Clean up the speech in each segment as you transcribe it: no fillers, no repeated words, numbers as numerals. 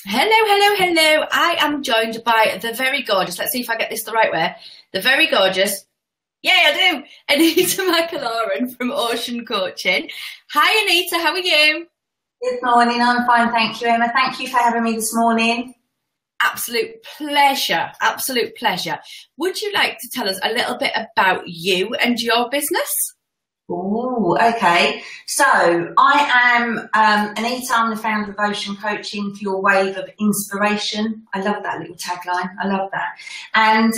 Hello, hello, hello. I am joined by the very gorgeous, let's see if I get this the right way, the very gorgeous, yeah, I do, Anita McAloran from Ocean Coaching. Hi, Anita, how are you? Good morning, I'm fine, thank you, Emma. Thank you for having me this morning. Absolute pleasure, absolute pleasure. Would you like to tell us a little bit about you and your business? Oh, okay. So I am Anita. I'm the founder of Ocean Coaching for your wave of inspiration. I love that little tagline. I love that. And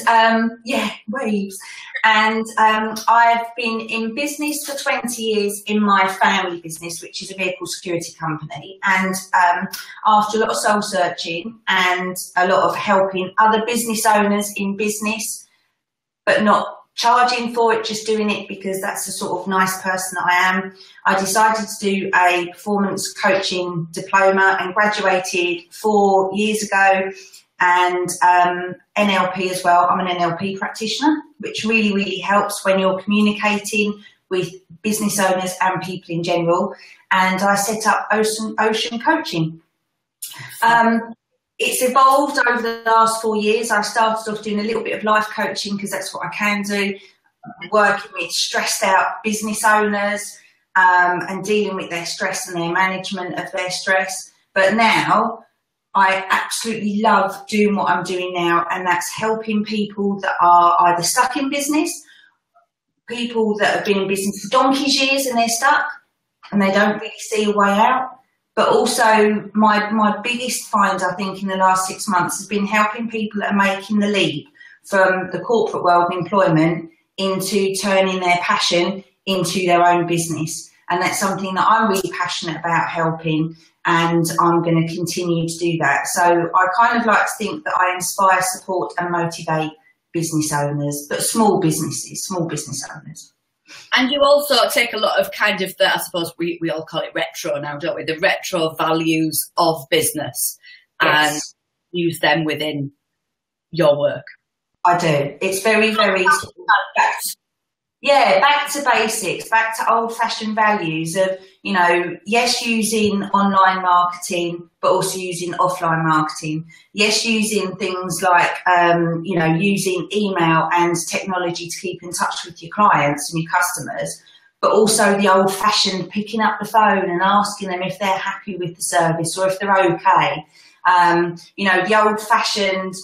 yeah, waves. And I've been in business for 20 years in my family business, which is a vehicle security company. And after a lot of soul searching and a lot of helping other business owners in business, but not charging for it, just doing it because that's the sort of nice person that I am, I decided to do a performance coaching diploma and graduated 4 years ago, and NLP as well. I'm an NLP practitioner, which really, really helps when you're communicating with business owners and people in general. And I set up Ocean Coaching. It's evolved over the last 4 years. I started off doing a little bit of life coaching because that's what I can do, working with stressed out business owners and dealing with their stress and their management of their stress. But now I absolutely love doing what I'm doing now, and that's helping people that are either stuck in business, people that have been in business for donkey's years and they're stuck and they don't really see a way out. But also my biggest find, I think, in the last 6 months has been helping people that are making the leap from the corporate world and employment into turning their passion into their own business. And that's something that I'm really passionate about helping, and I'm going to continue to do that. So I kind of like to think that I inspire, support and motivate business owners, but small business owners. And you also take a lot of kind of the, I suppose we all call it retro now, don't we? The retro values of business. Yes. And use them within your work. I do. It's very, very back to basics, back to old-fashioned values of, you know, yes, using online marketing, but also using offline marketing. Yes, using things like, you know, using email and technology to keep in touch with your clients and your customers, but also the old-fashioned picking up the phone and asking them if they're happy with the service or if they're okay. You know, the old-fashioned,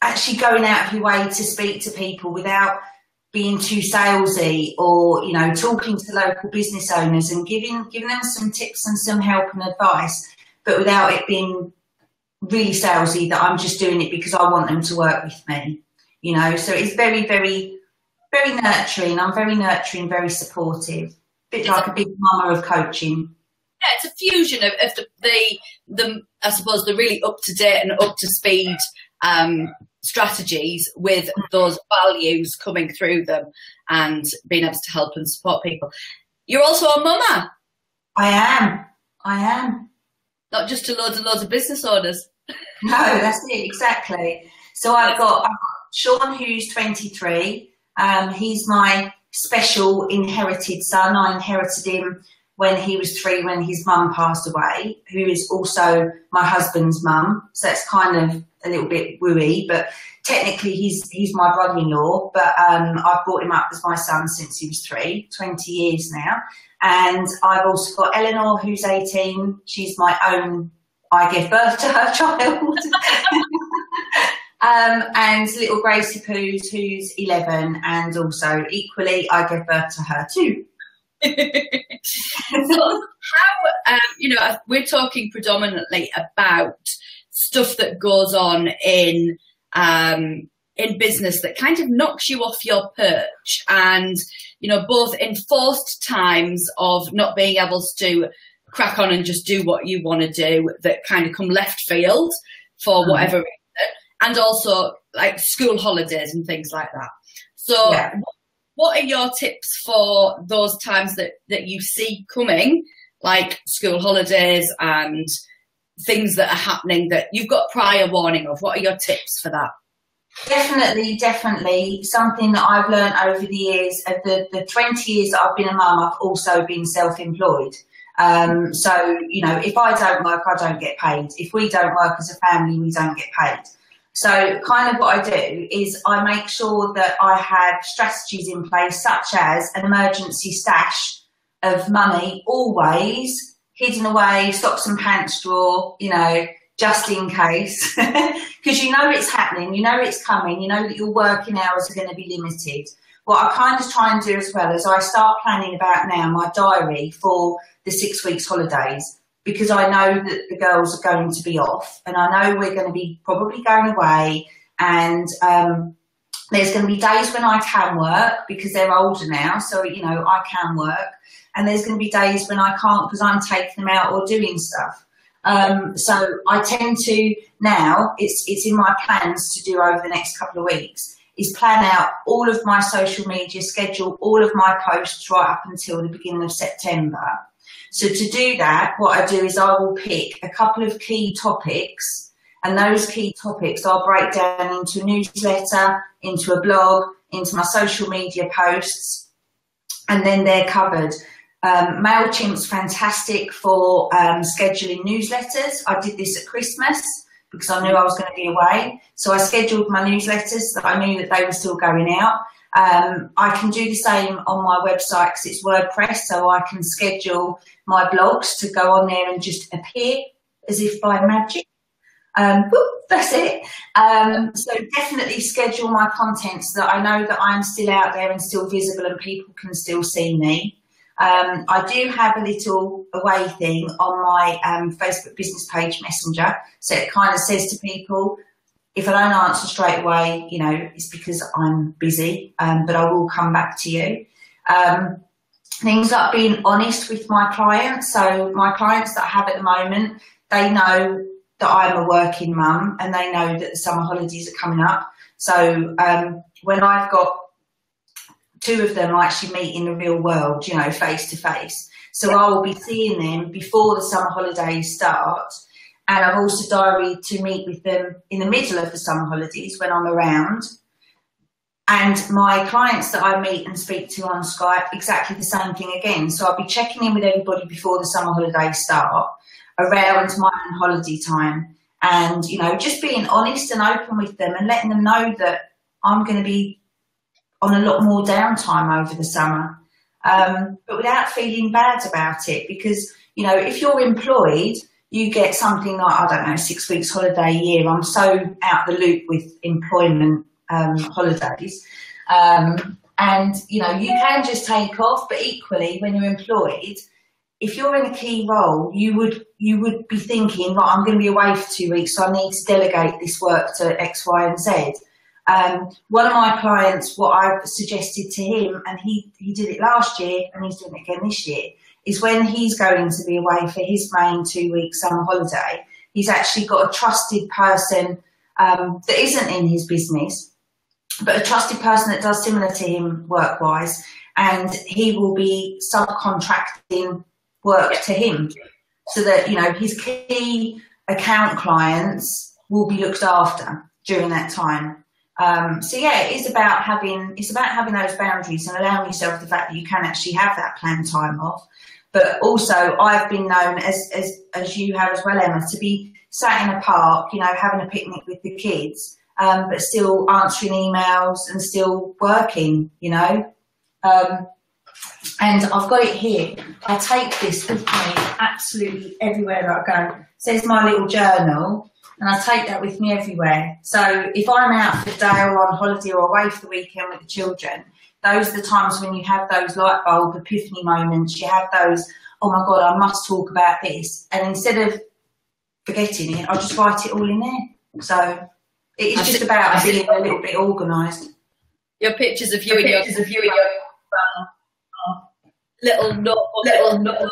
actually going out of your way to speak to people without being too salesy, or, you know, talking to local business owners and giving them some tips and some help and advice, but without it being really salesy, that I'm just doing it because I want them to work with me, you know. So it's very, very, very nurturing. I'm very nurturing, very supportive, a bit like a big mama of coaching. Yeah, it's a fusion of the I suppose the really up to date and up to speed strategies with those values coming through them and being able to help and support people. You're also a mama. I am. Not just to loads and loads of business owners. No, that's it, exactly. So I've got Sean, who's 23. He's my special inherited son. I inherited him when he was 3, when his mum passed away, who is also my husband's mum. So it's kind of a little bit wooey, but technically he's my brother-in-law, but I've brought him up as my son since he was 3, 20 years now. And I've also got Eleanor, who's 18. She's my own, I gave birth to her child. And little Gracie Poos, who's 11, and also equally I gave birth to her too. So how, you know, we're talking predominantly about stuff that goes on in business that kind of knocks you off your perch, and, you know, both enforced times of not being able to crack on and just do what you want to do that kind of come left field for whatever reason, and also like school holidays and things like that. So yeah. What are your tips for those times that you see coming, like school holidays and things that are happening that you've got prior warning of? What are your tips for that? Definitely. Something that I've learned over the years, of the 20 years that I've been a mum, I've also been self-employed. So, you know, if I don't work, I don't get paid. If we don't work as a family, we don't get paid. So kind of what I do is I make sure that I have strategies in place, such as an emergency stash of money, always hidden away, socks and pants drawer, you know, just in case. Because you know it's happening, you know it's coming, you know that your working hours are going to be limited. What I kind of try and do as well is I start planning about now my diary for the 6 weeks holidays, because I know that the girls are going to be off, and I know we're going to be probably going away, and there's going to be days when I can work because they're older now, so, you know, I can work, and there's going to be days when I can't because I'm taking them out or doing stuff. So I tend to now, it's in my plans to do over the next couple of weeks, is plan out all of my social media, schedule all of my posts right up until the beginning of September. So to do that, what I do is I will pick a couple of key topics, and those key topics I'll break down into a newsletter, into a blog, into my social media posts, and then they're covered. MailChimp's fantastic for scheduling newsletters. I did this at Christmas because I knew I was going to be away. So I scheduled my newsletters that I knew that they were still going out. I can do the same on my website because it's WordPress, so I can schedule my blogs to go on there and just appear as if by magic. That's it. So definitely schedule my content so that I know that I'm still out there and still visible and people can still see me. I do have a little away thing on my Facebook business page Messenger, so it kind of says to people, if I don't answer straight away, you know, it's because I'm busy, but I will come back to you. Things like being honest with my clients. So my clients that I have at the moment, they know that I'm a working mum, and they know that the summer holidays are coming up. So when I've got two of them, I actually meet in the real world, you know, face to face. So I will be seeing them before the summer holidays start. And I've also diaried to meet with them in the middle of the summer holidays when I'm around. And my clients that I meet and speak to on Skype, exactly the same thing again. So I'll be checking in with everybody before the summer holidays start, around my own holiday time. And, you know, just being honest and open with them and letting them know that I'm going to be on a lot more downtime over the summer, but without feeling bad about it. Because, you know, if you're employed, you get something like, I don't know, 6 weeks holiday a year. I'm so out the loop with employment holidays. And, you know, you can just take off, but equally when you're employed, if you're in a key role, you would be thinking, right, I'm going to be away for 2 weeks, so I need to delegate this work to X, Y, and Z. One of my clients, what I've suggested to him, and he did it last year and he's doing it again this year, is when he's going to be away for his main 2 week summer holiday, he's actually got a trusted person that isn't in his business, but a trusted person that does similar to him work-wise, and he will be subcontracting work to him so that, you know, his key account clients will be looked after during that time. So yeah, it's about having those boundaries and allowing yourself the fact that you can actually have that planned time off. But also, I've been known, as you have as well, Emma, to be sat in a park, you know, having a picnic with the kids, but still answering emails and still working, you know. And I've got it here. I take this with me absolutely everywhere I go. It says my little journal. And I take that with me everywhere. So if I'm out for the day or on holiday or away for the weekend with the children, those are the times when you have those light bulb epiphany moments. You have those, oh my God, I must talk about this. And instead of forgetting it, I just write it all in there. So it's just about being a little bit organised. Your pictures of you and your little notebook.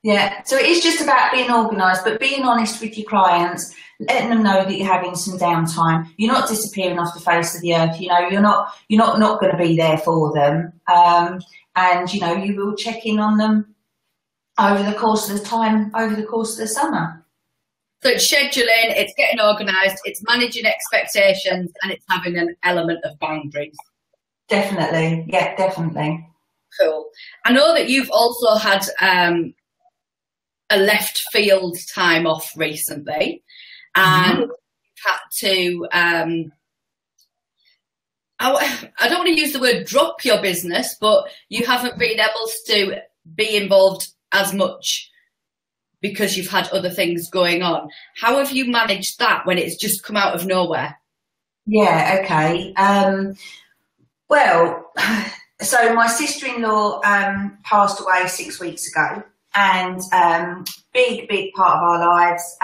Yeah, so it is just about being organised, but being honest with your clients, letting them know that you're having some downtime. You're not disappearing off the face of the earth. You know, you're not going to be there for them, and you know, you will check in on them over the course of the time, over the course of the summer. So it's scheduling, it's getting organised, it's managing expectations, and it's having an element of boundaries. Definitely, yeah, definitely. Cool. I know that you've also had a left field time off recently, and you've had to, I don't want to use the word drop your business, but you haven't been able to be involved as much because you've had other things going on. How have you managed that when it's just come out of nowhere? Yeah, okay. Well, so my sister-in-law passed away 6 weeks ago, and big part of our lives,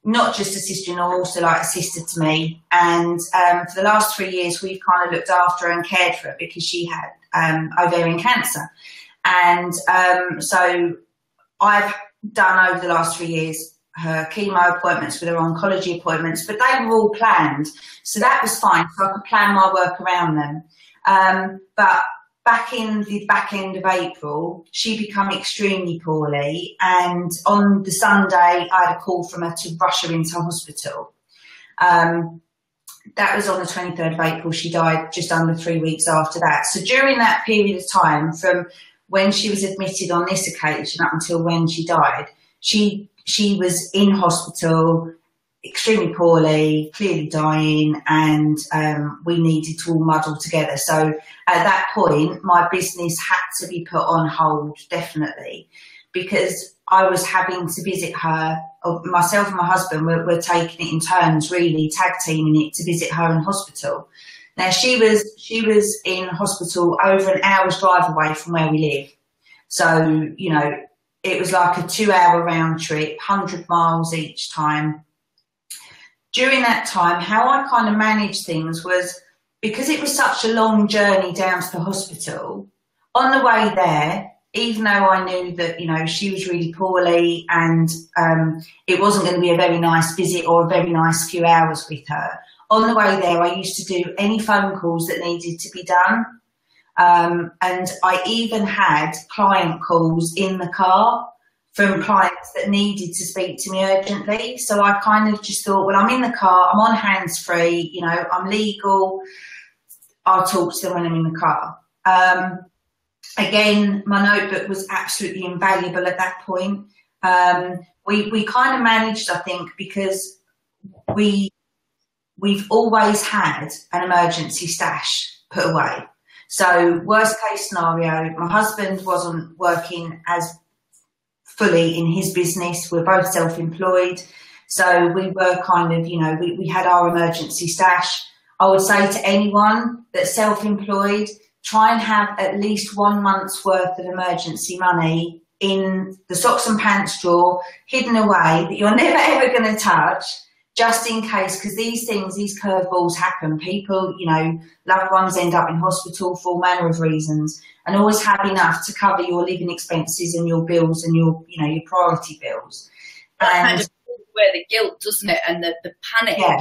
not just a sister-in-law, also like a sister to me. And for the last 3 years, we've kind of looked after her and cared for her because she had ovarian cancer. And so I've done over the last 3 years her chemo appointments with her oncology appointments, but they were all planned. So that was fine, so I could plan my work around them. But back in the back end of April, she became extremely poorly. And on the Sunday, I had a call from her to rush her into hospital. That was on the 23rd of April. She died just under 3 weeks after that. So during that period of time, from when she was admitted on this occasion up until when she died, she was in hospital, extremely poorly, clearly dying, and we needed to all muddle together. So at that point, my business had to be put on hold, definitely, because I was having to visit her. Myself and my husband were taking it in turns, really tag teaming it to visit her in hospital. Now she was in hospital over an hour's drive away from where we live. So, you know, it was like a 2-hour round trip, 100 miles each time. During that time, how I kind of managed things was, because it was such a long journey down to the hospital, on the way there, even though I knew that, you know, she was really poorly and it wasn't going to be a very nice visit or a very nice few hours with her, on the way there, I used to do any phone calls that needed to be done. And I even had client calls in the car from clients that needed to speak to me urgently. So I kind of just thought, well, I'm in the car, I'm on hands-free, you know, I'm legal, I'll talk to them when I'm in the car. Again, my notebook was absolutely invaluable at that point. We kind of managed, I think, because we've always had an emergency stash put away. So worst case scenario, my husband wasn't working as fully in his business. We're both self-employed. So we were kind of, you know, we had our emergency stash. I would say to anyone that's self-employed, try and have at least 1 month's worth of emergency money in the socks and pants drawer, hidden away, that you're never ever going to touch, just in case, because these things, these curveballs happen. People, you know, loved ones end up in hospital for all manner of reasons, and always have enough to cover your living expenses and your bills and your, you know, your priority bills. That kind of where the guilt, doesn't it, and the panic. Yeah.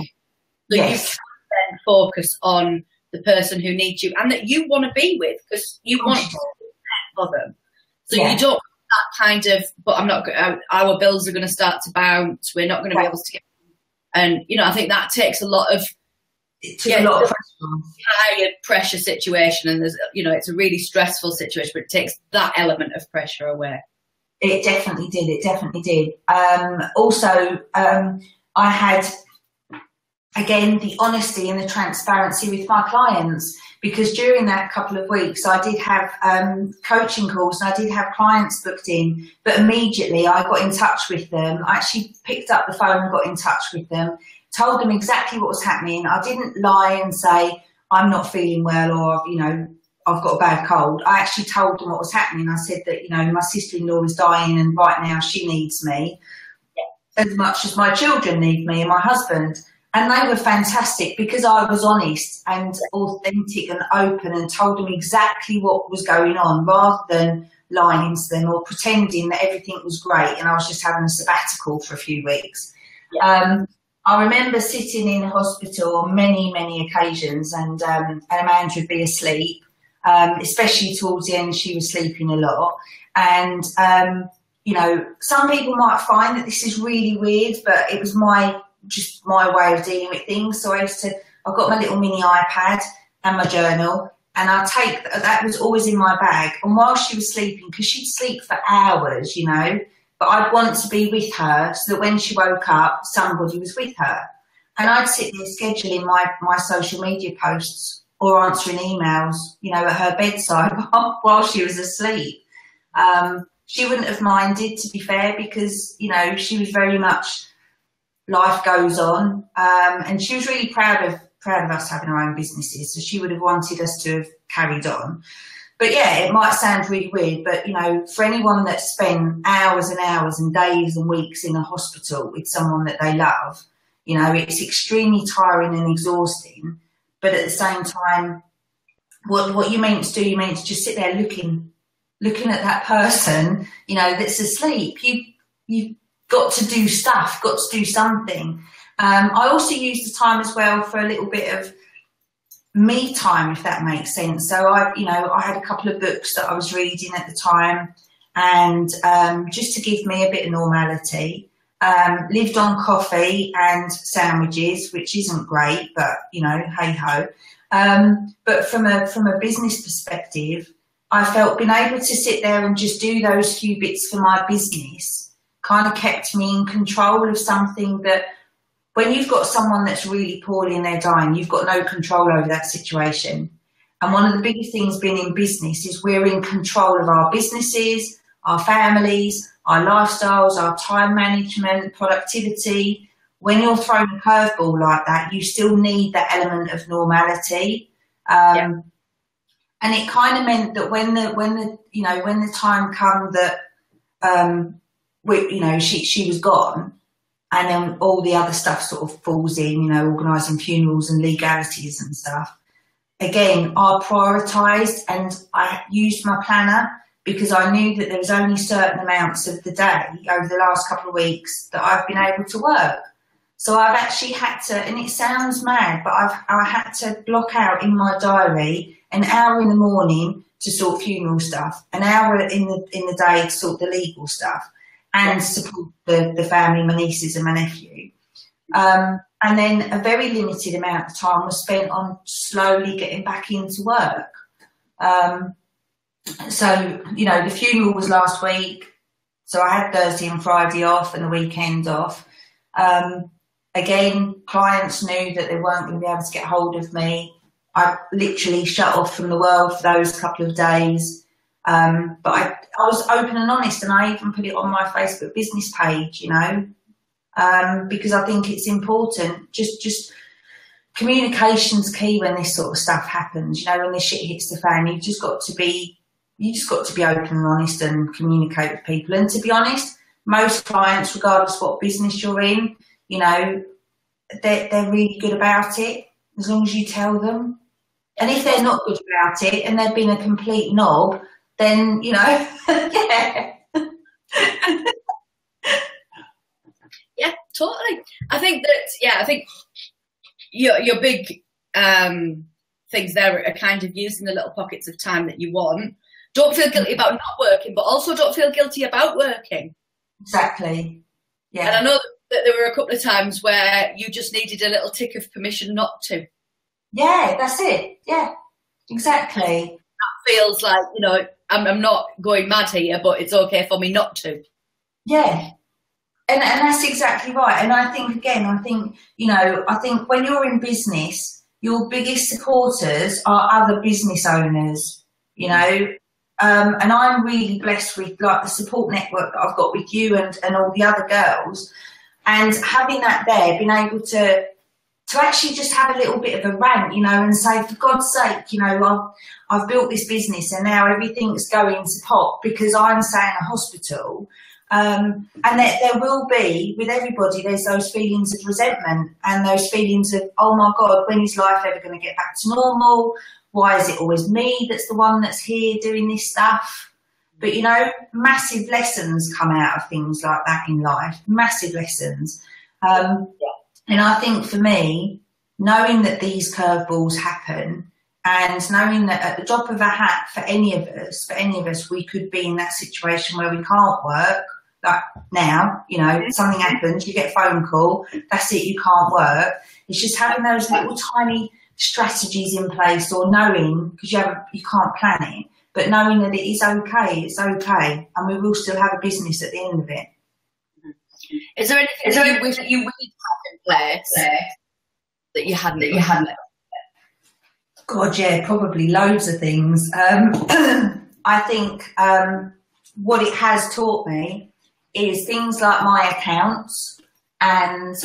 That yes. You can then focus on the person who needs you and that you want to be with, because you want to be there for them. So you don't that kind of, but I'm not, our bills are going to start to bounce, we're not going to be able to get, and, you know, I think that takes a lot of, a lot of higher pressure situation, and there's, you know, it's a really stressful situation, but it takes that element of pressure away. It definitely did. It definitely did. Also, I had, again, the honesty and the transparency with my clients, because during that couple of weeks I did have coaching calls and I did have clients booked in, but immediately I got in touch with them. I actually picked up the phone and got in touch with them, told them exactly what was happening. I didn't lie and say, I'm not feeling well, or, you know, I've got a bad cold. I actually told them what was happening. I said that, you know, my sister-in-law is dying and right now she needs me as much as my children need me and my husband. And they were fantastic because I was honest and authentic and open and told them exactly what was going on, rather than lying to them or pretending that everything was great and I was just having a sabbatical for a few weeks. Yeah. I remember sitting in hospital on many, many occasions, and Amanda would be asleep, especially towards the end. She was sleeping a lot. And, you know, some people might find that this is really weird, but it was just my way of dealing with things. So I've got my little mini iPad and my journal, and that was always in my bag. And while she was sleeping, because she'd sleep for hours, you know, but I'd want to be with her so that when she woke up, somebody was with her. And I'd sit there scheduling my social media posts or answering emails, you know, at her bedside while she was asleep. She wouldn't have minded, to be fair, because, you know, she was very much life goes on. And she was really proud of us having our own businesses. So she would have wanted us to have carried on. But yeah, it might sound really weird, but, you know, for anyone that spent hours and hours and days and weeks in a hospital with someone that they love, you know, it's extremely tiring and exhausting. But at the same time, what you're meant to do, you're meant to just sit there looking at that person, you know, that's asleep. You've got to do stuff, got to do something. I also use the time as well for a little bit of me time, if that makes sense. So I had a couple of books that I was reading at the time, and just to give me a bit of normality. Lived on coffee and sandwiches, which isn't great, but, you know, hey ho. But from a business perspective, I felt being able to sit there and just do those few bits for my business kind of kept me in control of something that, when you've got someone that's really poorly and they're dying, you've got no control over that situation. And one of the biggest things being in business is we're in control of our businesses, our families, our lifestyles, our time management, productivity. When you're throwing a curveball like that, you still need that element of normality. And it kind of meant that when the time come that, she was gone, and then all the other stuff sort of falls in, you know, organising funerals and legalities and stuff. Again, I prioritised and I used my planner, because I knew that there was only certain amounts of the day over the last couple of weeks that I've been able to work. So I've actually had to, and it sounds mad, but I had to block out in my diary an hour in the morning to sort funeral stuff, an hour in the day to sort the legal stuff, and support the family, my nieces and my nephew. And then a very limited amount of time was spent on slowly getting back into work. So, you know, the funeral was last week, so I had Thursday and Friday off and the weekend off. Again, clients knew that they weren't going to be able to get hold of me. I literally shut off from the world for those couple of days. But I was open and honest, and I even put it on my Facebook business page, you know, because I think it's important. Just communication's key when this sort of stuff happens. You know, when this shit hits the fan, you've just got to be open and honest and communicate with people. And to be honest, most clients, regardless what business you're in, you know, they're really good about it as long as you tell them. And if they're not good about it and they've been a complete knob, then, you know, yeah. Yeah, totally. I think your big things there are kind of using the little pockets of time that you want. Don't feel guilty about not working, but also don't feel guilty about working. Exactly. Yeah. And I know that there were a couple of times where you just needed a little tick of permission not to. Yeah, that's it. Yeah, exactly. That feels like, you know, I'm not going mad here, but it's okay for me not to. Yeah. And that's exactly right. And I think when you're in business, your biggest supporters are other business owners, you know. And I'm really blessed with, like, the support network that I've got with you and all the other girls. And having that there, being able to actually just have a little bit of a rant, you know, and say, for God's sake, you know, I've built this business and now everything's going to pot because I'm staying in a hospital. And there will be, with everybody, there's those feelings of resentment and those feelings of, oh my God, when is life ever going to get back to normal? Why is it always me that's the one that's here doing this stuff? But, you know, massive lessons come out of things like that in life, massive lessons. And I think for me, knowing that these curveballs happen and knowing that at the drop of a hat for any of us, we could be in that situation where we can't work. Like now, you know, something happens, you get a phone call, that's it, you can't work. It's just having those little tiny strategies in place, or knowing, because you can't plan it, but knowing that it is okay, it's okay, and we will still have a business at the end of it. Is there anything that you wish that you would have in place that you hadn't? God, yeah, probably loads of things. I think what it has taught me is things like my accounts and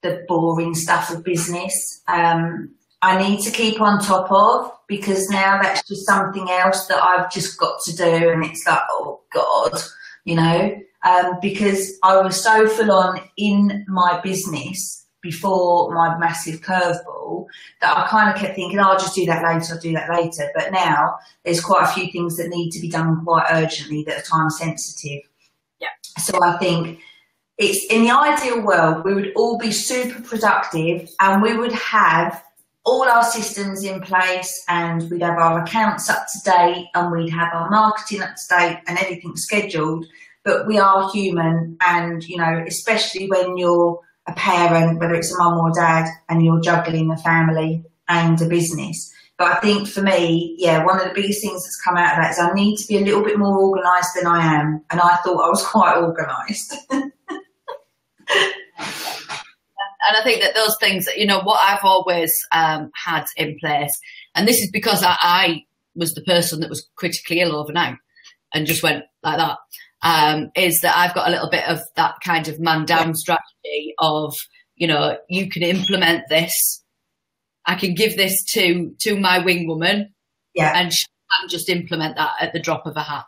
the boring stuff of business. I need to keep on top of, because now that's just something else that I've just got to do, and it's like, oh God, you know, because I was so full on in my business before my massive curveball that I kind of kept thinking, oh, I'll just do that later, I'll do that later. But now there's quite a few things that need to be done quite urgently that are time sensitive. Yeah. So I think it's, in the ideal world, we would all be super productive, and we would have all our systems in place, and we'd have our accounts up to date, and we'd have our marketing up to date and everything scheduled. But we are human, and, you know, especially when you're a parent, whether it's a mum or dad, and you're juggling a family and a business. But I think for me, yeah, one of the biggest things that's come out of that is I need to be a little bit more organised than I am. And I thought I was quite organised. And I think that those things, you know, what I've always had in place, and this is because I was the person that was critically ill overnight and just went like that, is that I've got a little bit of that kind of man down strategy of, you know, you can implement this. I can give this to my wing woman, and she can just implement that at the drop of a hat.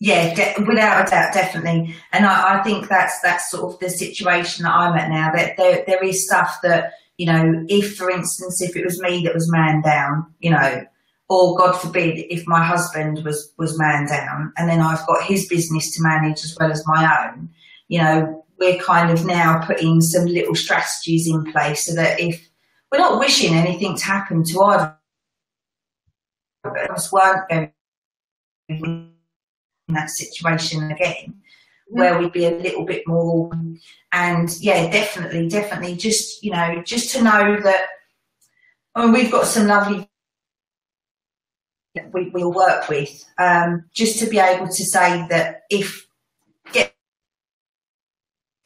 Yeah, without a doubt, definitely. And I think that's sort of the situation that I'm at now, that there is stuff that, you know, if, for instance, if it was me that was man down, you know, or God forbid, if my husband was man down, and then I've got his business to manage as well as my own, you know, we're kind of now putting some little strategies in place so that if we're not wishing anything to happen to either of us, weren't going in that situation again, where we'd be a little bit more, and yeah, definitely just, you know, just to know that, I mean, we've got some lovely that we'll work with, just to be able to say that if get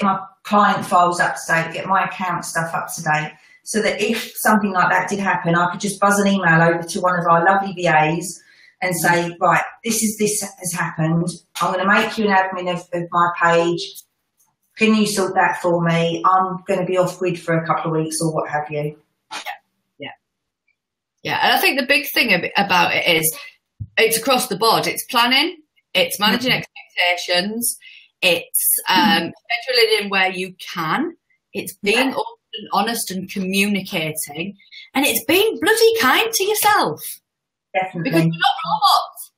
my client files up to date, get my account stuff up to date, so that if something like that did happen, I could just buzz an email over to one of our lovely VAs and say, right, this has happened. I'm going to make you an admin of my page. Can you sort that for me? I'm going to be off grid for a couple of weeks or what have you. Yeah, and I think the big thing about it is it's across the board. It's planning, it's managing expectations, it's scheduling in where you can, it's being open and honest and communicating, and it's being bloody kind to yourself. Definitely. Because you're not robots.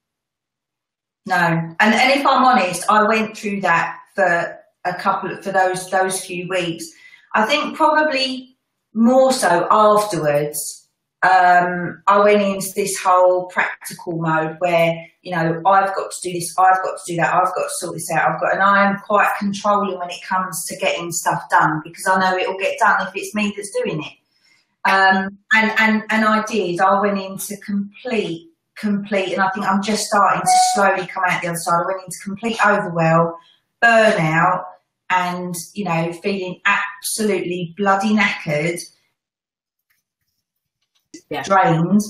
No, and if I'm honest, I went through that for those few weeks. I think probably more so afterwards. I went into this whole practical mode where, you know, I've got to do this, I've got to do that, I've got to sort this out, and I am quite controlling when it comes to getting stuff done, because I know it'll get done if it's me that's doing it. And I did. I went into complete, and I think I'm just starting to slowly come out the other side. I went into complete overwhelm, burnout, and, you know, feeling absolutely bloody knackered. Drained,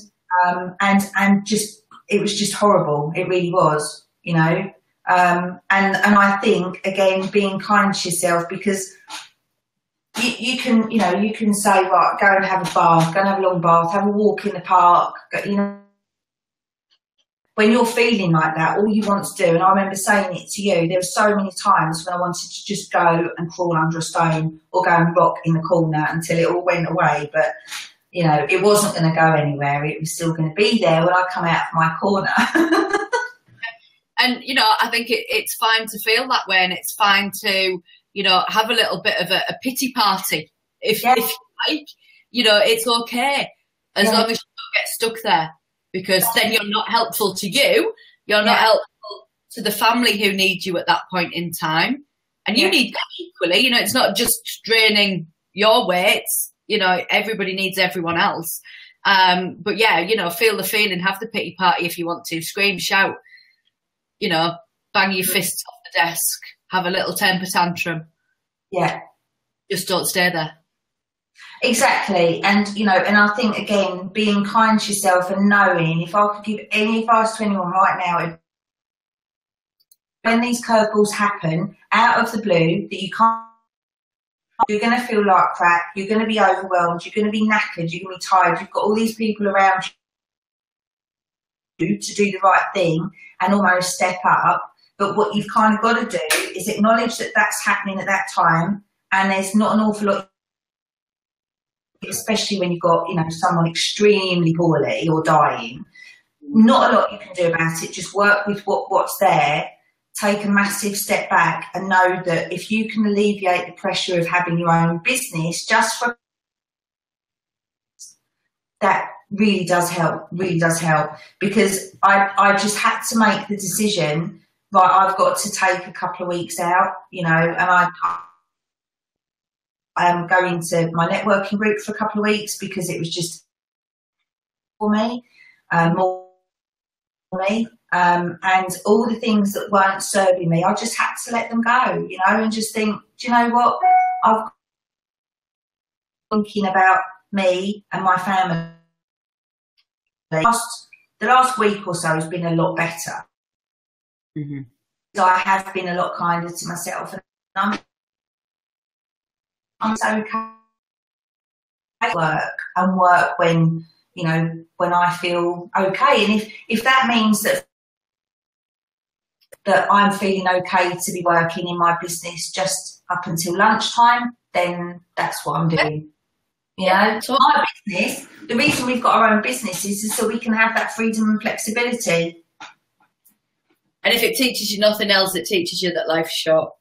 and just, it was just horrible. It really was, you know. And I think, again, being kind to yourself, because you can, you know, you can say, right, go and have a bath, go and have a long bath, have a walk in the park, you know. When you're feeling like that, all you want to do, and I remember saying it to you, there were so many times when I wanted to just go and crawl under a stone or go and rock in the corner until it all went away, but you know, it wasn't going to go anywhere. It was still going to be there when I come out of my corner. And, you know, I think it's fine to feel that way, and it's fine to, you know, have a little bit of a pity party, if you like. You know, it's okay, as long as you don't get stuck there, because then you're not helpful to you. You're not helpful to the family who need you at that point in time. And you need that equally. You know, it's not just draining your weights. you know, everybody needs everyone else. But yeah, you know, feel the feeling, have the pity party if you want to, scream, shout, you know, bang your fists off the desk, have a little temper tantrum. Yeah. Just don't stay there. Exactly. And, you know, and I think, again, being kind to yourself and knowing, if I could give any advice to anyone right now, when these curveballs happen out of the blue that you can't, you're going to feel like crap, you're going to be overwhelmed, you're going to be knackered, you're going to be tired, you've got all these people around you to do the right thing and almost step up. But what you've kind of got to do is acknowledge that that's happening at that time, and there's not an awful lot, especially when you've got, you know, someone extremely poorly or dying, not a lot you can do about it. Just work with what's there, take a massive step back, and know that if you can alleviate the pressure of having your own business just for that, really does help, because I just had to make the decision, right, I've got to take a couple of weeks out, you know, and I am going to my networking group for a couple of weeks because it was just for me, more for me, and all the things that weren't serving me, I just had to let them go, you know, and just think, do you know what, I've thinking about me and my family. The last week or so has been a lot better. Mm-hmm. I have been a lot kinder to myself, and I'm so okay. I work when, you know, when I feel okay, and if that means that I'm feeling okay to be working in my business just up until lunchtime, then that's what I'm doing. You know, my business, the reason we've got our own business is so we can have that freedom and flexibility. And if it teaches you nothing else, it teaches you that life's short.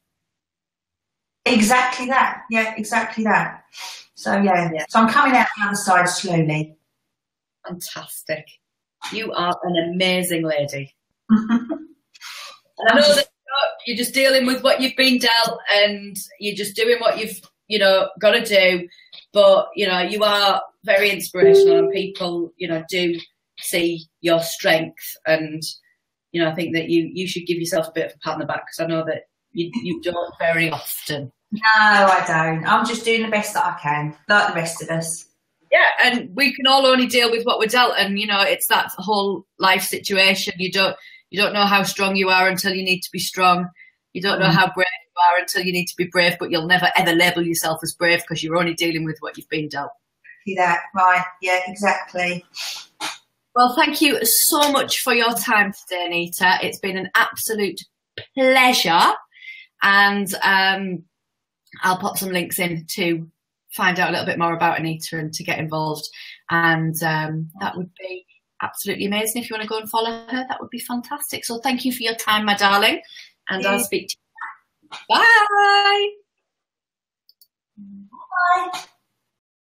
Exactly that. Yeah, exactly that. So, yeah. So I'm coming out the other side slowly. Fantastic. You are an amazing lady. And I know that you're just dealing with what you've been dealt, and you're just doing what you've, you know, got to do. But, you know, you are very inspirational, and people, you know, do see your strength. And, you know, I think that you should give yourself a bit of a pat on the back, because I know that you don't very often. No, I don't. I'm just doing the best that I can, like the rest of us. Yeah, and we can all only deal with what we're dealt, and, you know, it's that whole life situation. You don't know how strong you are until you need to be strong. You don't know how brave you are until you need to be brave, but you'll never ever label yourself as brave because you're only dealing with what you've been dealt. See that, right? Yeah, exactly. Well, thank you so much for your time today, Anita. It's been an absolute pleasure, and I'll pop some links in to find out a little bit more about Anita and to get involved, and that would be absolutely amazing. If you want to go and follow her, that would be fantastic. So thank you for your time, my darling, and I'll speak to you. Bye. Bye.